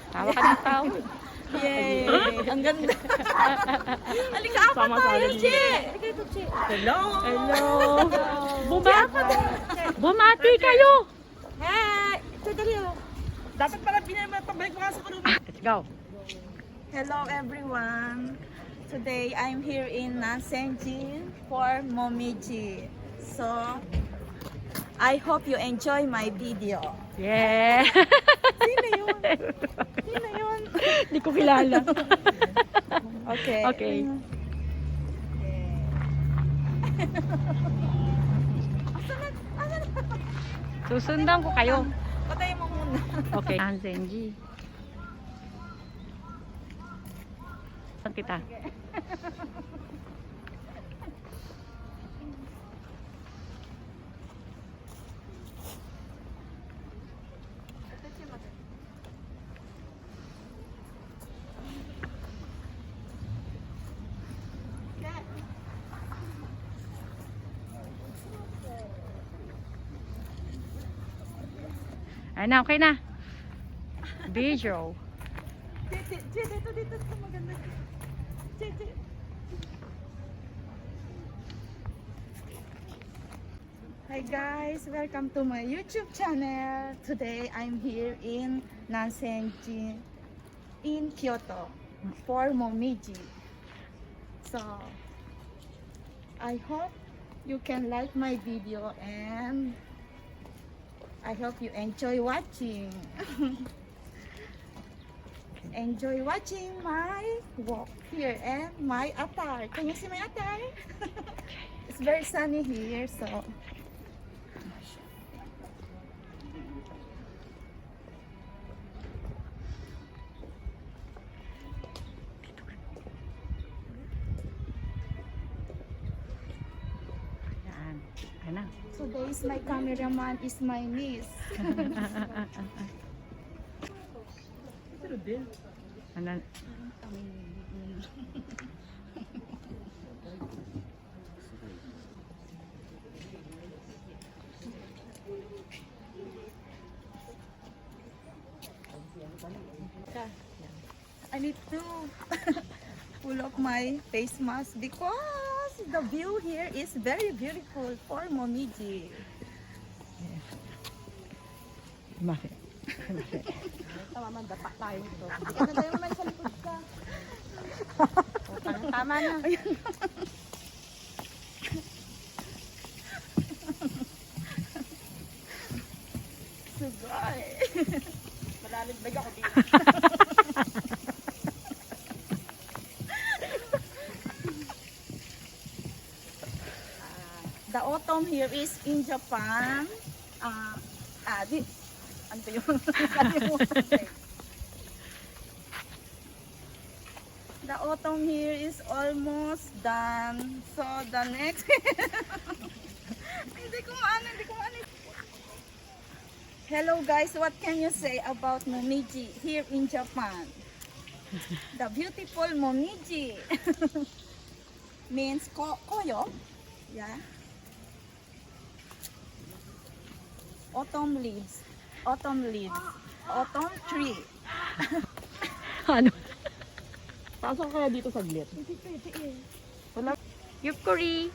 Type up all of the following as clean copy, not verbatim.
Tawa ka ng tao. Yay! Ang ganda. Halika, apat tayo, Che! Halika ito, Che. Hello! Hello. Bumati kayo. Hey! Ito, dali, oh. Dapat pala pinapabalik mo ka sa kulubing. Let's go. Hello, everyone. Today, I'm here in Nansenji for Momiji. So, I hope you enjoy my video. Yeah. Sino yun? Sino yun? Hindi ko kilala. Okay. Okay. Asan na? Susundan ko kayo. Patayin mo muna. Okay. Nansenji. Saan kita? Ay na, okay na. Video. Dito, maganda. Che. Hi guys, welcome to my YouTube channel. Today I'm here in Nansenji in Kyoto for Momiji. So I hope you can like my video and I hope you enjoy watching. Enjoy watching my walk here and my attire. Can you see my attire? It's very sunny here, so Yan. Ay na. today's my cameraman is my niece. Ano? I need to pull off my face mask because the view here is very beautiful for Momiji. Bakit? Tama man, dapat tayo ito. Hindi ka na tayo naman sa likod ka. Tama na. Sugay. Malaligbag ako dito. The autumn here is in Japan. Ano ba yun? The autumn here is almost done. So the next hindi ko maano. Hello guys, what can you say about Momiji here in Japan? The beautiful Momiji means koyo. Yeah. Autumn leaves. Autumn tree. Ano? Pasok kaya dito saglit? Hindi pwede eh. Wala. Yukuri.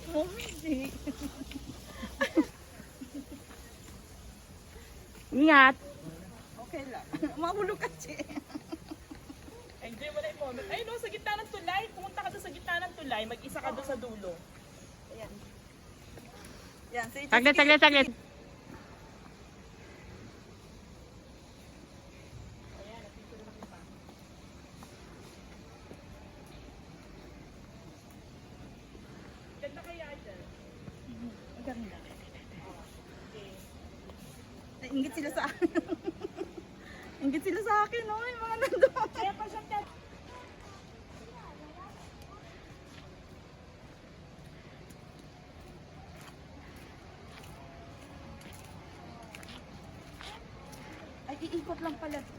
Momiji. Ingat. Okay lang. Mahulog ka, Che. Enjoy mo na yung moment. Ay no, sa gitna ng tulay. Pumunta ka doon sa gitna ng tulay. Mag-isa ka doon sa dulo. Ayan. Yan. So, Saglit. Ganda kaya dyan. Ganda. Ingit sila sa akin. Ingit sila sa akin, no? Yung mga nandun. Kaya pa siya Ay, iikot lang pala to.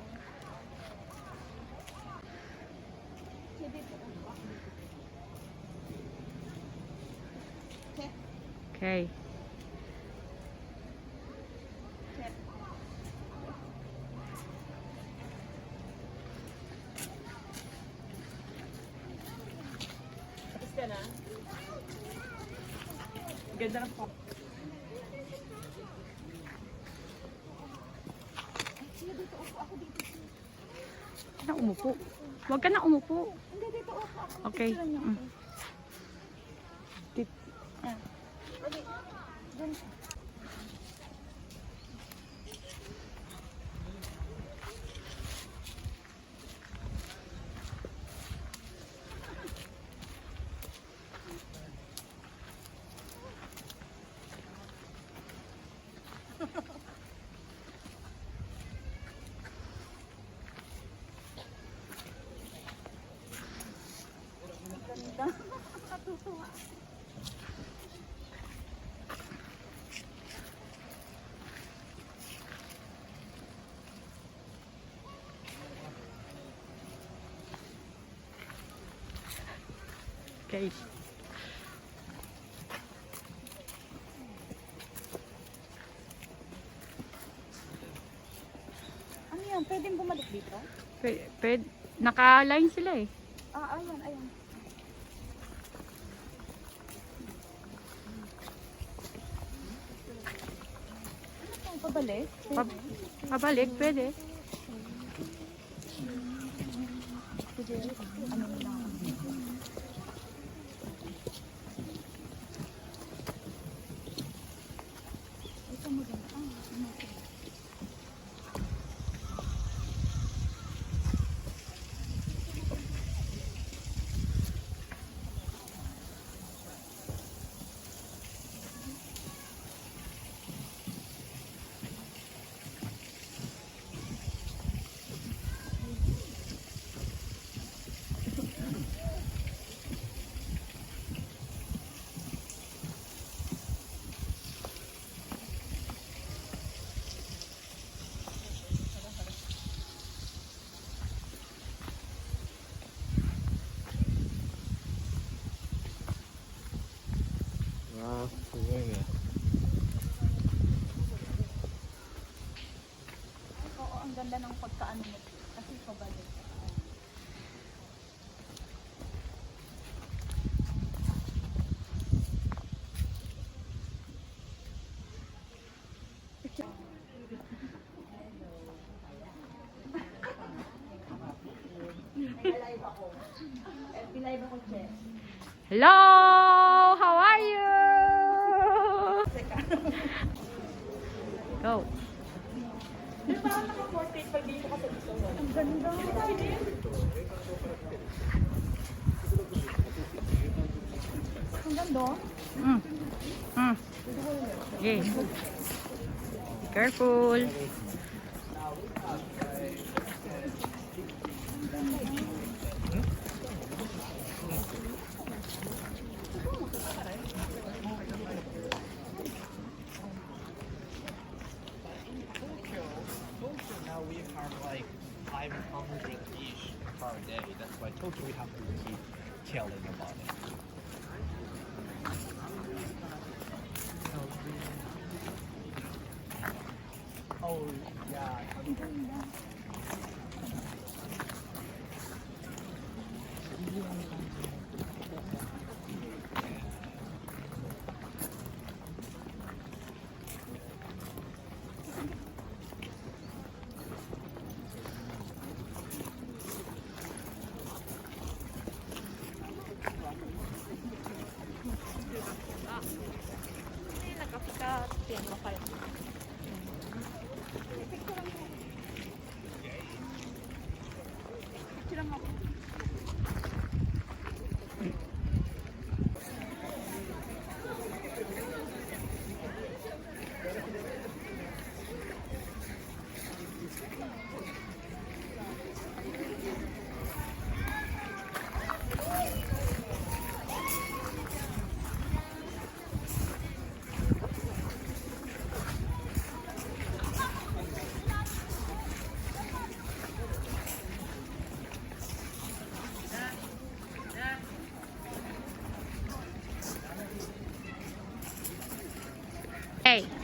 Siya dito. Check. Okay. Check. Tapos ka na? Ganda ng pop. Siya dito. Upo ako dito. Na umupo. Huwag ka na umupo. Hindi, dito. Upo ako. Okay. Picturean niyo Mm. ako. Ah. Dali. Dun. Ganda. Nakatutuwa. Okay. Ano yan? Pwedeng bumalik dito? Naka-line sila eh. Ah, ayan, ayan. Ano to? Pabalik? Pabalik, pwede. Ano lang? Ito maganda. Ah, sige. Oo, ang ganda ng pagkaano nito. Kasi pabalik. Hello! How are you? Go. Di ba naka-portrait pag dito ka sa gusto mo? Ang ganda. Ang ganda. Mm. Mm. Okay. Careful. Now we have like 500-ish per day. That's why totally we have to keep telling about it. Oh, yeah.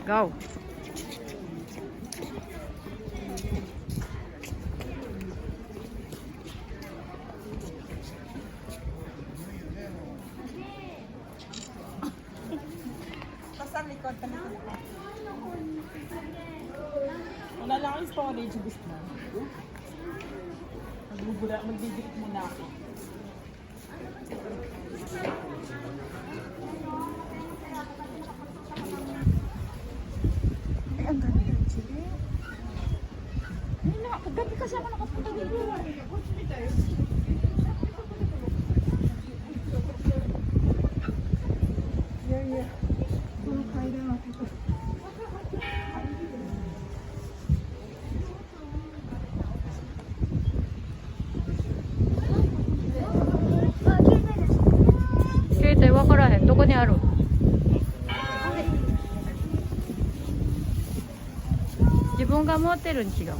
Go. Basta likod ka na. Wala lang ang storage, gusto mo. Magdidikit muna ako. Ay, ang ganda, Chile. Ay, gabi kasi ako nakapunta dito. Yeah. Kaya na makita.携帯わからへん。どこにある？自分が持ってるに違う。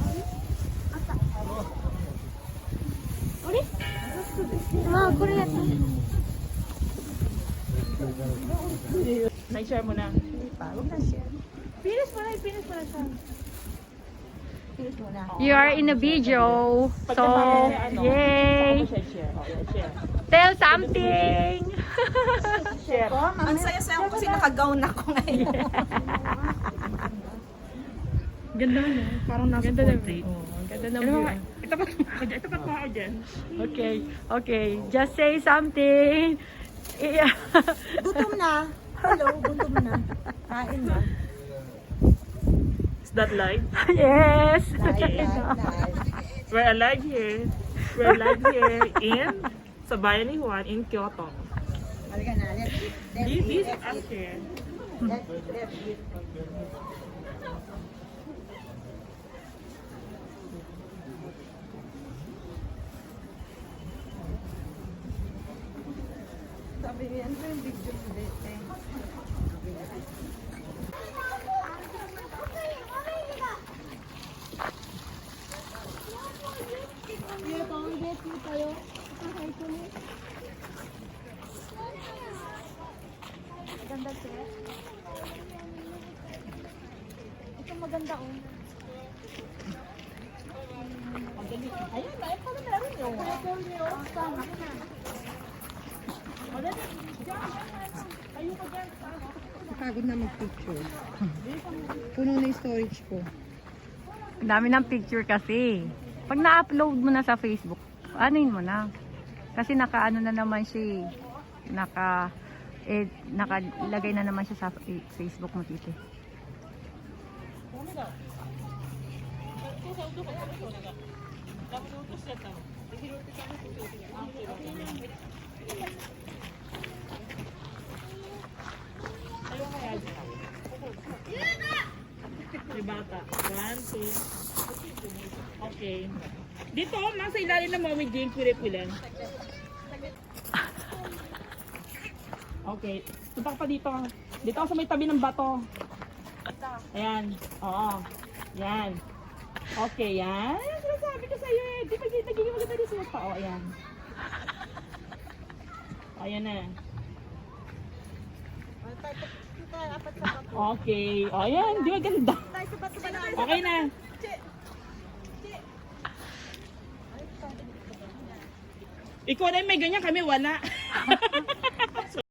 あ、これやった。Na-share mo na. Hindi pa, huwag na share. Finish mo na siya. Finish mo na. You are in a video. Pag So, naman na ano, yay! saka mo share. Oh, yeah, share. Tell something! Share. Ang saya-saya ko kasi naka-gown ako ngayon. Ganda na. Parang nasa Ganda na. portrait. Oh, ganda na Ano, view. itapat mo ako dyan. Okay, okay. Just say something. Yeah. Gutom na. Hello, gutom na. Kain na. Is that live? Yes. Live. We're alive here. We're live here in sa bayan ni Juan in Kyoto. Halika na. Let's This eat. is us here. Let's eat. Sabi niya, ano yung video mo dito? Maganda siya. Ito maganda oh. Ayun, ay pala meron yun. Pagod na mag-picture. Puno na yung storage ko. Ang dami ng picture kasi. Pag na-upload mo na sa Facebook, anuin mo na. Kasi naka-ano na naman siya. Nakalagay na naman siya sa Facebook mo, tite. May bata. 1, 2. Okay. Dito, nasa ilalim ng Mommy Jane, pwede-pwede. Okay. Punta ka pa dito. Dito ako sa may tabi ng bato. Ayan. Oo. Yan. Okay, yan. Ayan, sinasabi ko sa'yo eh. Di ba nagiging maganda rin sila pa? O, ayan. O, ayan na. Okay. O, ayan. Di ba ganda? Okay na. Ikaw na yung may ganyan, kami wala.